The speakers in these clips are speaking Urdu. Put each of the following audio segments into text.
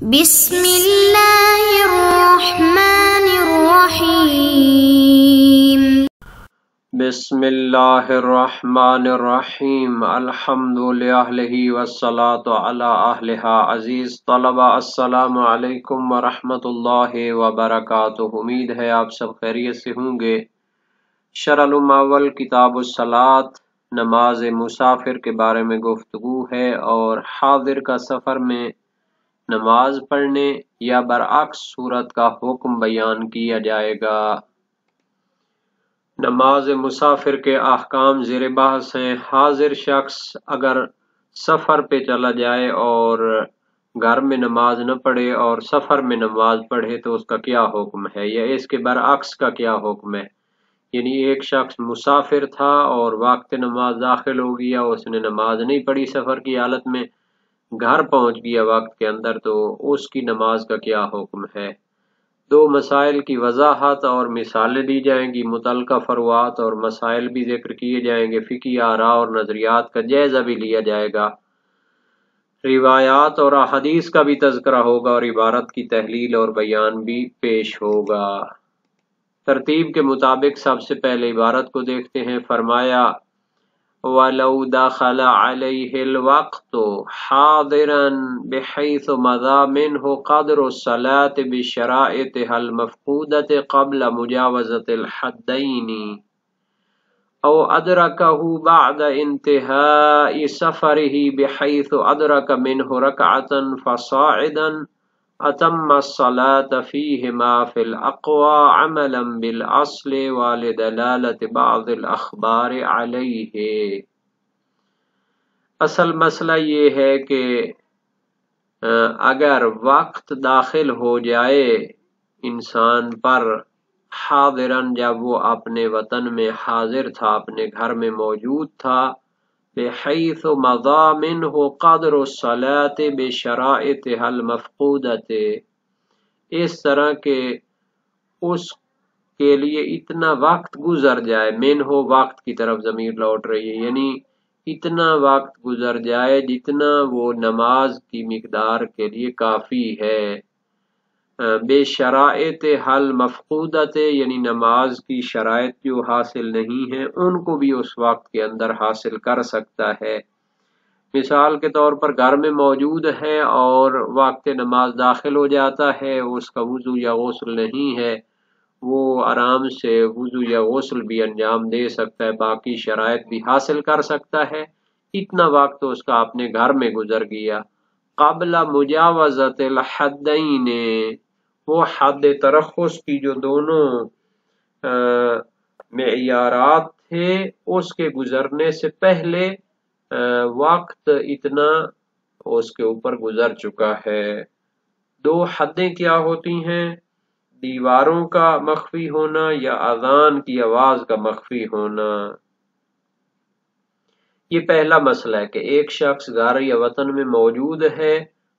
بسم اللہ الرحمن الرحیم بسم اللہ الرحمن الرحیم الحمد للہ والصلاة علی اہلہا۔ عزیز طلبہ السلام علیکم ورحمۃ اللہ وبرکاتہ۔ امید ہے آپ سب خیریت سے ہوں گے۔ شرح الاول کتاب الصلاۃ، نماز مسافر کے بارے میں گفتگو ہے، اور حاضر کا سفر میں نماز پڑھنے یا برعکس صورت کا حکم بیان کیا جائے گا۔ نماز مسافر کے احکام زیر بحث ہیں۔ حاضر شخص اگر سفر پہ چلا جائے اور گھر میں نماز نہ پڑھے اور سفر میں نماز پڑھے تو اس کا کیا حکم ہے، یا اس کے برعکس کا کیا حکم ہے؟ یعنی ایک شخص مسافر تھا اور وقت نماز داخل ہو گیا، اس نے نماز نہیں پڑھی سفر کی حالت میں، گھر پہنچ گیا وقت کے اندر، تو اس کی نماز کا کیا حکم ہے؟ دو مسائل کی وضاحت اور مثالیں دی جائیں گی، متعلقہ فروعات اور مسائل بھی ذکر کیے جائیں گے، فقہی آراء اور نظریات کا جائزہ بھی لیا جائے گا، روایات اور احادیث کا بھی تذکرہ ہوگا، اور عبارت کی تحلیل اور بیان بھی پیش ہوگا۔ ترتیب کے مطابق سب سے پہلے عبارت کو دیکھتے ہیں۔ فرمایا وَلَوْ دَخَلَ عَلَيْهِ الْوَقْتُ حَاضِرًا بِحَيْثُ مَضَى مِنْهُ قَدْرُ الصَّلَاةِ بِشَرَائِطِهَا الْمَفْقُودَةِ قَبْلَ مُجَاوَزَةِ الْحَدَّيْنِ أَوْ أَدْرَكَهُ بَعْدَ انتهاء سَفَرِهِ بِحَيْثُ أَدْرَكَ مِنْهُ رَكْعَةً فَصَاعِدًا أتم الصلاة فيهما في الأقوى عملا بالأصل ولدلالة بعض الأخبار عليه۔ اصل مسئلہ یہ ہے کہ اگر وقت داخل ہو جائے انسان پر حاضراً، جب وہ اپنے وطن میں حاضر تھا، اپنے گھر میں موجود تھا، بحیث مضى منه قدر الصلاة بشرائطها المفقودة، اس طرح کہ اس کے لیے اتنا وقت گزر جائے، منہ وقت کی طرف ضمیر لوٹ رہی ہے، یعنی اتنا وقت گزر جائے جتنا وہ نماز کی مقدار کے لیے کافی ہے، بے شرائط حل مفقودت، یعنی نماز کی شرائط جو حاصل نہیں ہیں ان کو بھی اس وقت کے اندر حاصل کر سکتا ہے۔ مثال کے طور پر گھر میں موجود ہے اور وقت نماز داخل ہو جاتا ہے، اس کا وضو یا غسل نہیں ہے، وہ آرام سے وضو یا غسل بھی انجام دے سکتا ہے، باقی شرائط بھی حاصل کر سکتا ہے، اتنا وقت اس کا اپنے گھر میں گزر گیا۔ قبل مجاوزت الحدین، وہ حد ترخص کی جو دونوں معیارات تھے اس کے گزرنے سے پہلے وقت اتنا اس کے اوپر گزر چکا ہے۔ دو حدیں کیا ہوتی ہیں؟ دیواروں کا مخفی ہونا یا اذان کی آواز کا مخفی ہونا۔ یہ پہلا مسئلہ ہے کہ ایک شخص گھر یا وطن میں موجود ہے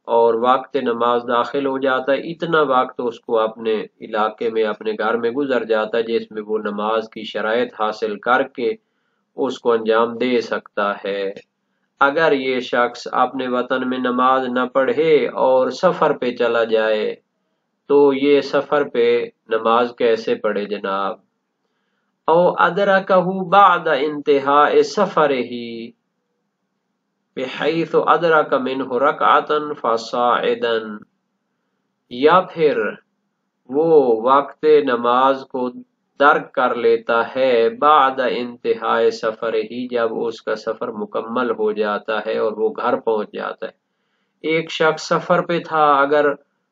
اور وقت نماز داخل ہو جاتا ہے، اتنا وقت اس کو اپنے علاقے میں، اپنے گھر میں گزر جاتا ہے جس میں وہ نماز کی شرائط حاصل کر کے اس کو انجام دے سکتا ہے۔ اگر یہ شخص اپنے وطن میں نماز نہ پڑھے اور سفر پہ چلا جائے تو یہ سفر پہ نماز کیسے پڑھے جناب؟ او ادرکہ بعد انتہاء سفرہ بحیث ادرک منہ رکعتا فصاعدا، یا پھر وہ وقت نماز کو درک کر لیتا ہے بعد انتہاء سفر ہی، جب اس کا سفر مکمل ہو جاتا ہے اور وہ گھر پہنچ جاتا ہے۔ ایک شخص سفر پہ تھا، اگر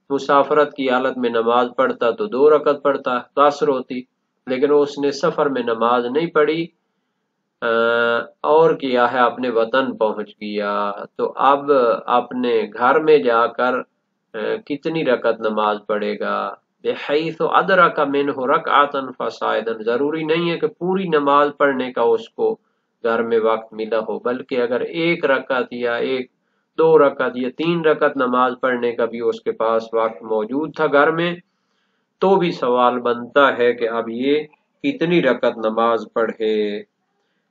مسافرت کی حالت میں نماز پڑھتا تو 2 رکعت پڑھتا، قصر ہوتی، لیکن اس نے سفر میں نماز نہیں پڑھی اور کیا ہے اپنے وطن پہنچ گیا، تو اب اپنے گھر میں جا کر کتنی رکعت نماز پڑھے گا؟ بحیث ادرک منہ رکعتا فصاعدا، ضروری نہیں ہے کہ پوری نماز پڑھنے کا اس کو گھر میں وقت ملا ہو، بلکہ اگر 1 رکعت یا 2 رکعت یا 3 رکعت نماز پڑھنے کا بھی اس کے پاس وقت موجود تھا گھر میں، تو بھی سوال بنتا ہے کہ اب یہ کتنی رکعت نماز پڑھے۔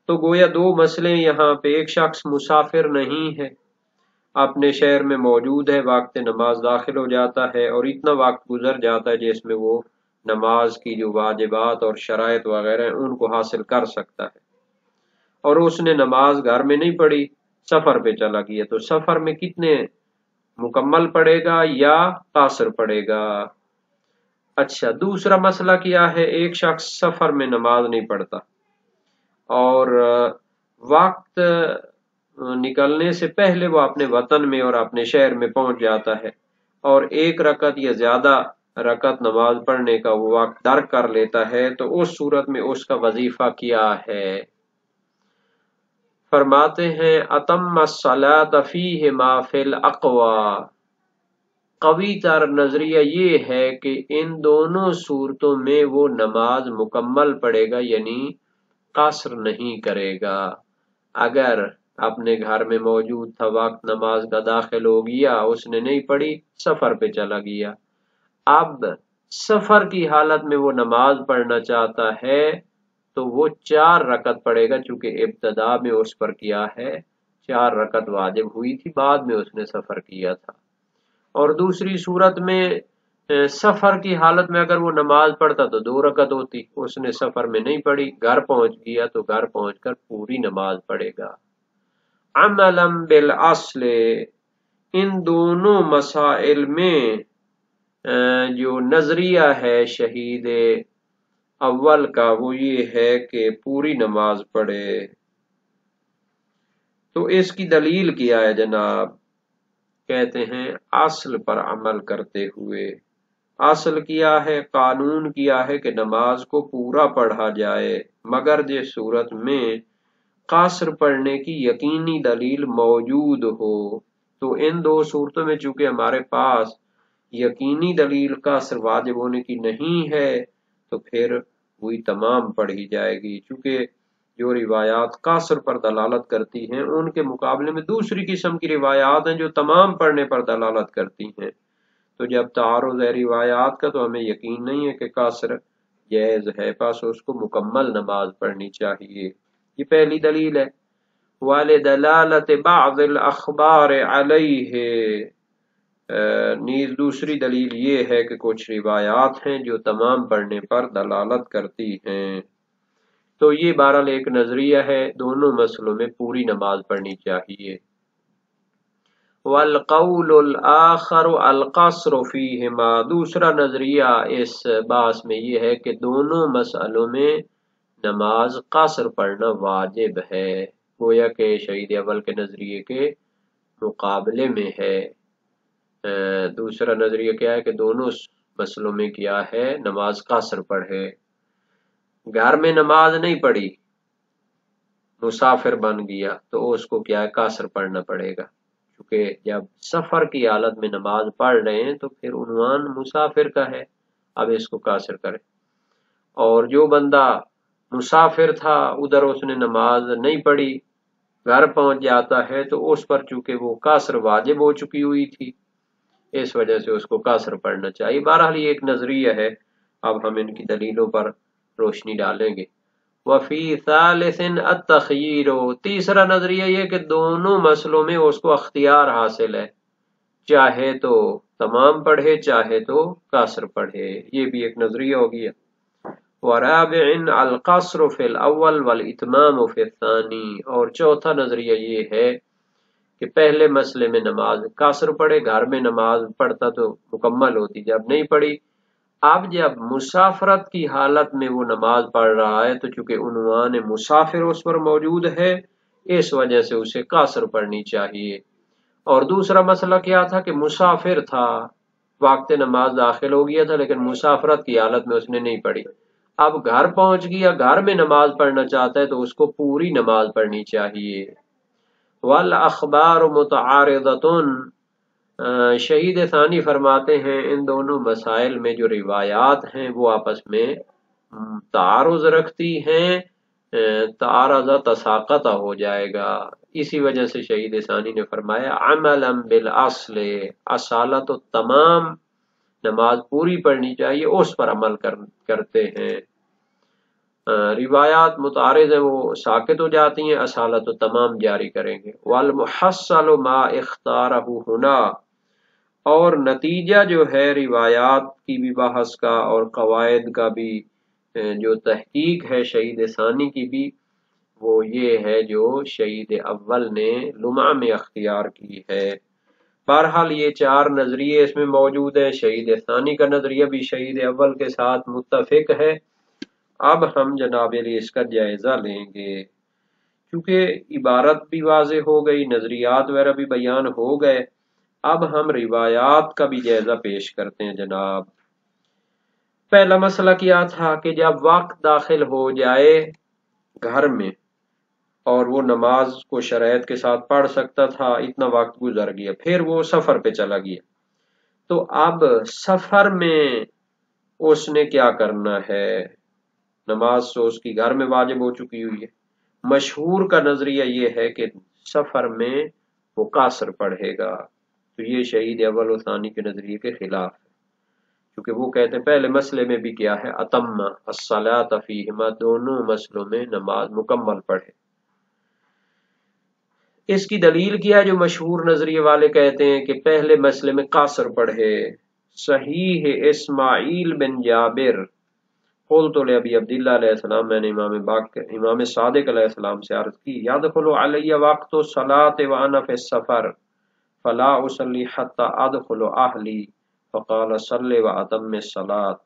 تو گویا 2 مسئلے یہاں پہ، ایک شخص مسافر نہیں ہے اپنے شہر میں موجود ہے، وقت نماز داخل ہو جاتا ہے اور اتنا وقت گزر جاتا ہے جس میں وہ نماز کی جو واجبات اور شرائط وغیرہ ہیں ان کو حاصل کر سکتا ہے، اور اس نے نماز گھر میں نہیں پڑھی، سفر پہ چلا گیا، تو سفر میں کتنے مکمل پڑے گا یا قاصر پڑے گا؟ اچھا، دوسرا مسئلہ کیا ہے؟ ایک شخص سفر میں نماز نہیں پڑھتا اور وقت نکلنے سے پہلے وہ اپنے وطن میں اور اپنے شہر میں پہنچ جاتا ہے اور ایک رکعت یا زیادہ رکعت نماز پڑھنے کا وہ وقت درک کر لیتا ہے، تو اس صورت میں اس کا وظیفہ کیا ہے؟ فرماتے ہیں اتم الصلاۃ فیہ ما فی الاقوی، قوی تر نظریہ یہ ہے کہ ان دونوں صورتوں میں وہ نماز مکمل پڑھے گا، یعنی قصر نہیں کرے گا۔ اگر اپنے گھر میں موجود تھا، وقت نماز کا داخل ہو گیا، اس نے نہیں پڑھی، سفر پہ چلا گیا، اب سفر کی حالت میں وہ نماز پڑھنا چاہتا ہے تو وہ 4 رکعت پڑھے گا، چونکہ ابتدا میں اس پر کیا ہے 4 رکعت واجب ہوئی تھی، بعد میں اس نے سفر کیا تھا۔ اور دوسری صورت میں سفر کی حالت میں اگر وہ نماز پڑھتا تو 2 رکعت ہوتی، اس نے سفر میں نہیں پڑھی، گھر پہنچ گیا تو گھر پہنچ کر پوری نماز پڑھے گا۔ عملا بالاصل، ان دونوں مسائل میں جو نظریہ ہے شہید اول کا وہ یہ ہے کہ پوری نماز پڑھے۔ تو اس کی دلیل کیا ہے جناب؟ کہتے ہیں اصل پر عمل کرتے ہوئے۔ اصل کیا ہے؟ قانون کیا ہے کہ نماز کو پورا پڑھا جائے، مگر جس صورت میں قصر پڑھنے کی یقینی دلیل موجود ہو، تو ان 2 صورتوں میں چونکہ ہمارے پاس یقینی دلیل قصر واجب ہونے کی نہیں ہے تو پھر وہی تمام پڑھی جائے گی، چونکہ جو روایات قصر پر دلالت کرتی ہیں ان کے مقابلے میں دوسری قسم کی روایات ہیں جو تمام پڑھنے پر دلالت کرتی ہیں، تو جب تعارض ہے روایات کا تو ہمیں یقین نہیں ہے کہ قصر جائز ہے، بس اس کو مکمل نماز پڑھنی چاہیے۔ یہ پہلی دلیل ہے۔ وَلِدَلَالَةِ بَعْضِ الْأَخْبَارِ عَلَيْهِ، نیز دوسری دلیل یہ ہے کہ کچھ روایات ہیں جو تمام پڑھنے پر دلالت کرتی ہیں۔ تو یہ بہرحال ایک نظریہ ہے، دونوں مسئلوں میں پوری نماز پڑھنی چاہیے۔ والقول الآخر القصر فیہما، دوسرا نظریہ اس بحث میں یہ ہے کہ دونوں مسئلوں میں نماز قصر پڑھنا واجب ہے، گویا کہ شہید اول کے نظریے کے مقابلے میں ہے۔ دوسرا نظریہ کیا ہے کہ دونوں مسئلوں میں کیا ہے نماز قصر پڑھے۔ گھر میں نماز نہیں پڑھی، مسافر بن گیا تو اس کو کیا ہے قصر پڑھنا پڑے گا، کیونکہ جب سفر کی حالت میں نماز پڑھ رہے ہیں تو پھر عنوان مسافر کا ہے، اب اس کو قصر کرے۔ اور جو بندہ مسافر تھا ادھر اس نے نماز نہیں پڑھی، گھر پہنچ جاتا ہے تو اس پر چونکہ وہ قصر واجب ہو چکی ہوئی تھی، اس وجہ سے اس کو قصر پڑھنا چاہیے۔ بہرحال یہ ایک نظریہ ہے، اب ہم ان کی دلیلوں پر روشنی ڈالیں گے۔ وفی ثالث التخییر، تیسرا نظریہ یہ کہ دونوں مسئلوں میں اس کو اختیار حاصل ہے، چاہے تو تمام پڑھے چاہے تو قصر پڑھے، یہ بھی ایک نظریہ ہو گیا۔ ورابع القصر فی الاول والاتمام فی الثانی، اور چوتھا نظریہ یہ ہے کہ پہلے مسئلے میں نماز قصر پڑھے، گھر میں نماز پڑھتا تو مکمل ہوتی، جب نہیں پڑھی، اب جب مسافرت کی حالت میں وہ نماز پڑھ رہا ہے تو چونکہ عنوان مسافر اس پر موجود ہے اس وجہ سے اسے قصر پڑھنی چاہیے۔ اور دوسرا مسئلہ کیا تھا کہ مسافر تھا، وقت نماز داخل ہو گیا تھا لیکن مسافرت کی حالت میں اس نے نہیں پڑھی، اب گھر پہنچ گیا، گھر میں نماز پڑھنا چاہتا ہے تو اس کو پوری نماز پڑھنی چاہیے۔ والاخبار متعارضۃ، شہید ثانی فرماتے ہیں ان دونوں مسائل میں جو روایات ہیں وہ آپس میں تعارض رکھتی ہیں، تعارض تساقط ہو جائے گا، اسی وجہ سے شہید ثانی نے فرمایا عملا بالاصل، اصالت و تمام نماز پوری پڑھنی چاہیے، اس پر عمل کرتے ہیں۔ روایات متعارض ہیں وہ ساکت ہو جاتی ہیں، اصالت و تمام جاری کریں گے۔ والمحصل ما اختارہ ہنا، اور نتیجہ جو ہے روایات کی بھی بحث کا اور قواعد کا بھی جو تحقیق ہے شہید ثانی کی بھی، وہ یہ ہے جو شہید اول نے لمع میں اختیار کی ہے۔ بہرحال یہ چار نظریے اس میں موجود ہیں، شہید ثانی کا نظریہ بھی شہید اول کے ساتھ متفق ہے۔ اب ہم جناب علی اس کا جائزہ لیں گے، کیونکہ عبارت بھی واضح ہو گئی، نظریات وغیرہ بھی بیان ہو گئے، اب ہم روایات کا بھی جائزہ پیش کرتے ہیں جناب۔ پہلا مسئلہ کیا تھا کہ جب وقت داخل ہو جائے گھر میں اور وہ نماز کو شرائط کے ساتھ پڑھ سکتا تھا، اتنا وقت گزر گیا، پھر وہ سفر پہ چلا گیا، تو اب سفر میں اس نے کیا کرنا ہے؟ نماز تو اس کی گھر میں واجب ہو چکی ہوئی ہے۔ مشہور کا نظریہ یہ ہے کہ سفر میں وہ قاصر پڑھے گا، تو یہ شہید اول و ثانی کے نظریے کے خلاف ہے، کیونکہ وہ کہتے ہیں پہلے مسئلے میں بھی کیا ہے، اتم الصلاۃ فیہما، دونوں مسئلوں میں نماز مکمل پڑھے۔ اس کی دلیل کیا ہے؟ جو مشہور نظریے والے کہتے ہیں کہ پہلے مسئلے میں قاصر پڑھے۔ صحیح اسماعیل بن جابر قلت لابی عبداللہ علیہ السلام، میں نے امام صادق علیہ السلام سے عرض کی، یدخل علی وقت الصلاۃ وانا فی السفر فلا اصلی حتی ادخل اہلی فقال صلی واتم الصلاۃ،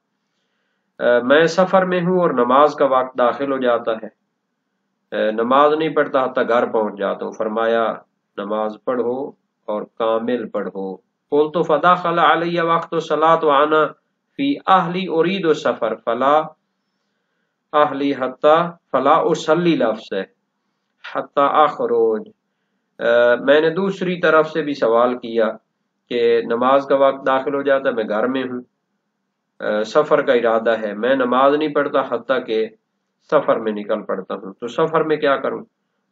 میں سفر میں ہوں اور نماز کا وقت داخل ہو جاتا ہے، نماز نہیں پڑھتا حتیٰ گھر پہنچ جاتا ہوں، فرمایا نماز پڑھو اور کامل پڑھو۔ قلت فدخل علی وقت الصلاۃ وانا فی اہلی ارید السفر فلا اہلی حتی فلا اصلی لفظ ہے حتی اخرج، میں نے دوسری طرف سے بھی سوال کیا کہ نماز کا وقت داخل ہو جاتا ہے، میں گھر میں ہوں، سفر کا ارادہ ہے، میں نماز نہیں پڑھتا حتیٰ کہ سفر میں نکل پڑتا ہوں، تو سفر میں کیا کروں؟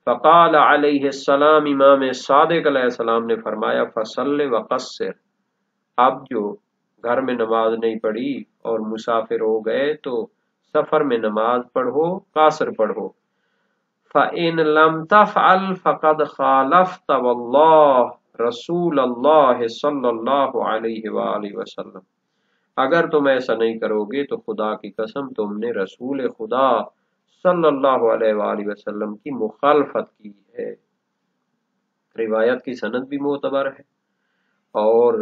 فقال علیہ السلام، امام صادق علیہ السلام نے فرمایا، فصل وقصر، اب جو گھر میں نماز نہیں پڑھی اور مسافر ہو گئے تو سفر میں نماز پڑھو، قاصر پڑھو۔ فَإِن لَمْ تَفْعَلْ فَقَدْ خَالَفْتَ وَاللَّهِ رسول اللہ صلی اللہ علیہ وآلہ وسلم، اگر تم ایسا نہیں کرو گے تو خدا کی قسم تم نے رسول خدا صلی اللہ علیہ وآلہ وسلم کی مخالفت کی ہے۔ روایت کی سند بھی معتبر ہے اور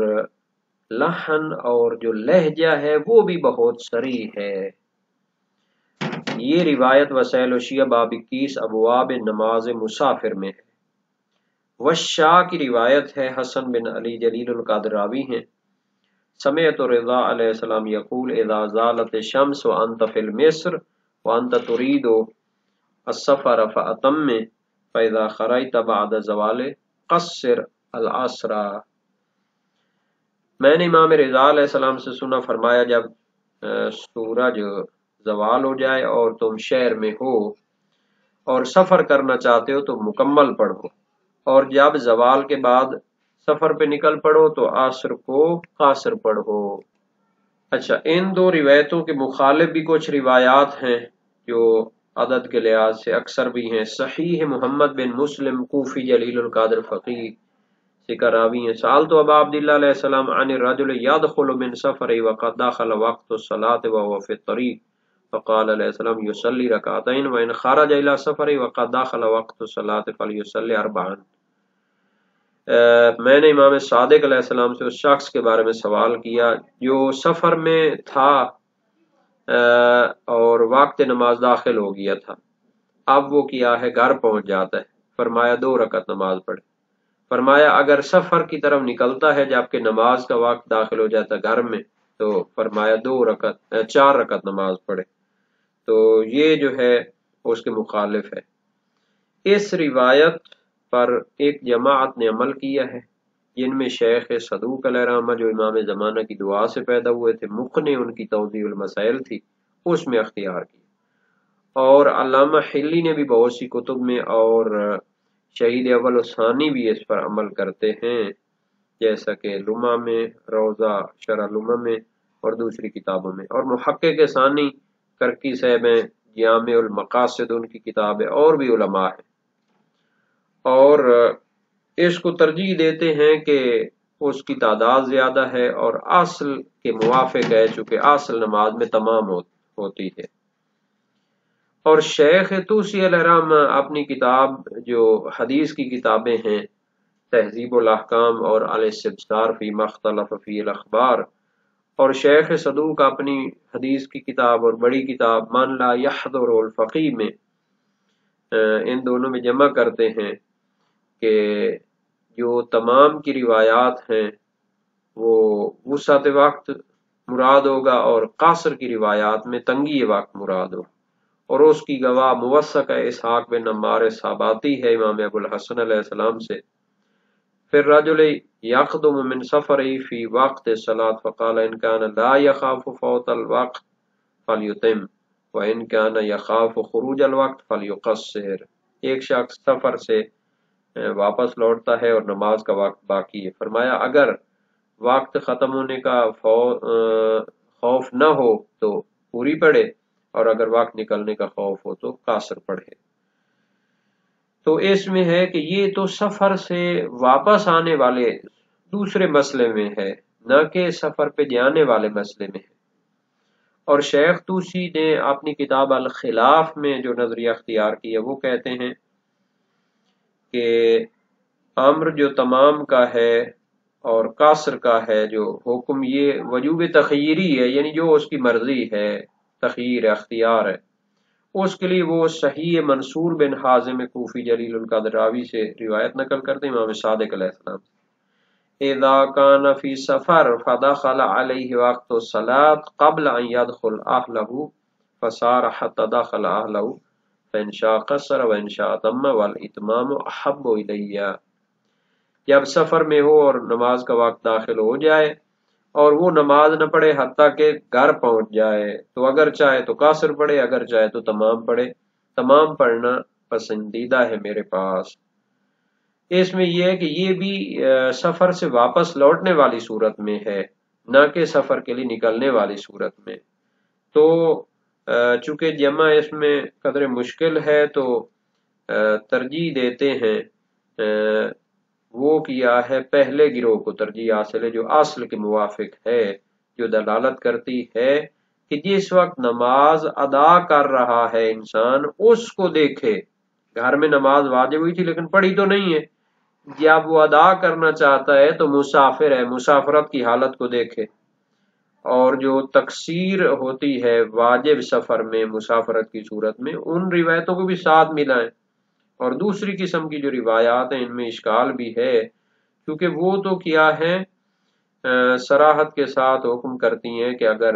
لحن اور جو لہجہ ہے وہ بھی بہت صریح ہے۔ یہ روایت وسائل وشیہ باب 21 ابواب نماز مسافر میں ہے۔ وشاء کی روایت ہے، حسن بن علی جلیل القدر راوی ہیں، سمعت رضا علیہ السلام یقول اذا زالت الشمس وانت فی المصر وانت ترید السفر فاتم فاذا خرجت بعد زوال قصر العصر، میں نے امام رضا علیہ السلام سے سنا، فرمایا جب سورج زوال ہو جائے اور تم شہر میں ہو اور سفر کرنا چاہتے ہو تو مکمل پڑھو، اور جب زوال کے بعد سفر پہ نکل پڑو تو عصر کو قاصر پڑھو۔ اچھا، ان دو روایتوں کے مخالف بھی کچھ روایات ہیں جو عدد کے لحاظ سے اکثر بھی ہیں۔ صحیح محمد بن مسلم کوفی جلیل القدر فقیہ سے راوی ہیں، سألت ابا عبداللہ علیہ السلام عن الرجل يدخل من سفره وقد دخل وقت الصلاة وهو في الطريق فقال علیہ السلام يصلي ركعتين وإن خرج إلى سفره وقد دخل وقت الصلاة فليصلي أربعا، میں نے امام صادق علیہ السلام سے اس شخص کے بارے میں سوال کیا جو سفر میں تھا اور وقت نماز داخل ہو گیا تھا، اب وہ کیا ہے گھر پہنچ جاتا ہے، فرمایا 2 رکعت نماز پڑھے۔ فرمایا اگر سفر کی طرف نکلتا ہے جبکہ نماز کا وقت داخل ہو جاتا ہے گھر میں تو فرمایا 4 رکعت نماز پڑھے، تو یہ جو ہے اس کے مخالف ہے۔ اس روایت پر ایک جماعت نے عمل کیا ہے جن میں شیخ صدوق علیہ رحمہ جو امام زمانہ کی دعا سے پیدا ہوئے تھے، مقنع ان کی توضیح المسائل تھی، اس میں اختیار کیا، اور علامہ حلی نے بھی بہت سی کتب میں اور شہید اول و ثانی بھی اس پر عمل کرتے ہیں، جیسا کہ لمع میں، روضہ شرح لمع میں اور دوسری کتابوں میں، اور محقق ثانی کرکی صاحب ہیں جامع المقاصد ان کی کتاب ہے، اور بھی علماء ہیں، اور اس کو ترجیح دیتے ہیں کہ اس کی تعداد زیادہ ہے اور اصل کے موافق ہے، چونکہ اصل نماز میں تمام ہوتی ہے۔ اور شیخ طوسی علیہ الرحمہ اپنی کتاب جو حدیث کی کتابیں ہیں، تہذیب الاحکام اور الاستبصار فی مختلف فی الاخبار، اور شیخ صدوق اپنی حدیث کی کتاب اور بڑی کتاب من لا یحضر الفقی میں ان دونوں میں جمع کرتے ہیں کہ جو تمام کی روایات ہیں وہ وسعت وقت مراد ہوگا، اور قاصر کی روایات میں تنگی وقت مراد ہوگا، اور اس کی گواہ موثق ہے اسحاق بن عمار صاباتی ہے امام ابو الحسن علیہ السلام سے۔ پھر رجل یقدم من سفری فی وقت الصلاۃ فقال ان کان لا یخاف فوت الوقت فلیتم وان کان یخاف خروج الوقت فلیقصر۔ ایک شخص سفر سے واپس لوٹتا ہے اور نماز کا وقت باقی ہے، فرمایا اگر وقت ختم ہونے کا خوف نہ ہو تو پوری پڑھے، اور اگر وقت نکلنے کا خوف ہو تو قاصر پڑھے۔ تو اس میں ہے کہ یہ تو سفر سے واپس آنے والے دوسرے مسئلے میں ہے، نہ کہ سفر پہ جانے والے مسئلے میں ہے۔ اور شیخ طوسی نے اپنی کتاب الخلاف میں جو نظریہ اختیار کیا وہ کہتے ہیں کہ امر جو تمام کا ہے اور قاصر کا ہے جو حکم، یہ وجوب تخیری ہے، یعنی جو اس کی مرضی ہے، تخییر اختیار ہے، اس کے لیے وہ صحیح منصور بن حازم کوفی جلیل القدر راوی سے روایت نقل کرتے ہیں امام صادق علیہ السلام۔ اذا كان في سفر فدخل عليه وقت الصلاة قبل ان يدخل اهله فصار حتى دخل اهله فان شاء قصر وان شاء تم والاتمام احب الي۔ جب سفر میں ہو اور نماز کا وقت داخل ہو جائے اور وہ نماز نہ پڑھے حتیٰ کہ گھر پہنچ جائے تو اگر چاہے تو قاصر پڑھے، اگر چاہے تو تمام پڑھے، تمام پڑھنا پسندیدہ ہے میرے پاس۔ اس میں یہ ہے کہ یہ بھی سفر سے واپس لوٹنے والی صورت میں ہے، نہ کہ سفر کے لیے نکلنے والی صورت میں۔ تو چونکہ جمع اس میں قدر مشکل ہے تو ترجیح دیتے ہیں، وہ کیا ہے پہلے گروہ کو ترجیح حاصل ہے جو اصل کے موافق ہے، جو دلالت کرتی ہے کہ جس وقت نماز ادا کر رہا ہے انسان اس کو دیکھے۔ گھر میں نماز واجب ہوئی تھی لیکن پڑھی تو نہیں ہے، جب وہ ادا کرنا چاہتا ہے تو مسافر ہے، مسافرت کی حالت کو دیکھے۔ اور جو تقصیر ہوتی ہے واجب سفر میں مسافرت کی صورت میں، ان روایتوں کو بھی ساتھ ملائیں۔ اور دوسری قسم کی جو روایات ہیں ان میں اشکال بھی ہے، کیونکہ وہ تو کیا ہے صراحت کے ساتھ حکم کرتی ہیں کہ اگر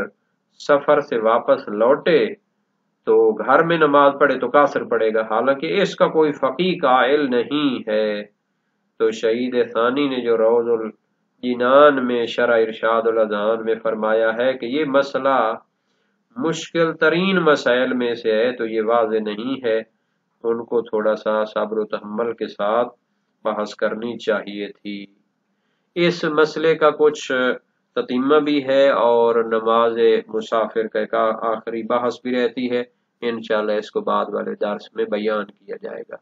سفر سے واپس لوٹے تو گھر میں نماز پڑھے تو قاصر پڑھے گا، حالانکہ اس کا کوئی فقیہ قائل نہیں ہے۔ تو شہید ثانی نے جو روض الجنان میں شرح ارشاد الاذہان میں فرمایا ہے کہ یہ مسئلہ مشکل ترین مسائل میں سے ہے، تو یہ واضح نہیں ہے، ان کو تھوڑا سا صبر و تحمل کے ساتھ بحث کرنی چاہیے تھی۔ اس مسئلے کا کچھ تتمہ بھی ہے اور نماز مسافر کا ایک آخری بحث بھی رہتی ہے، انشاءاللہ اس کو بعد والے درس میں بیان کیا جائے گا۔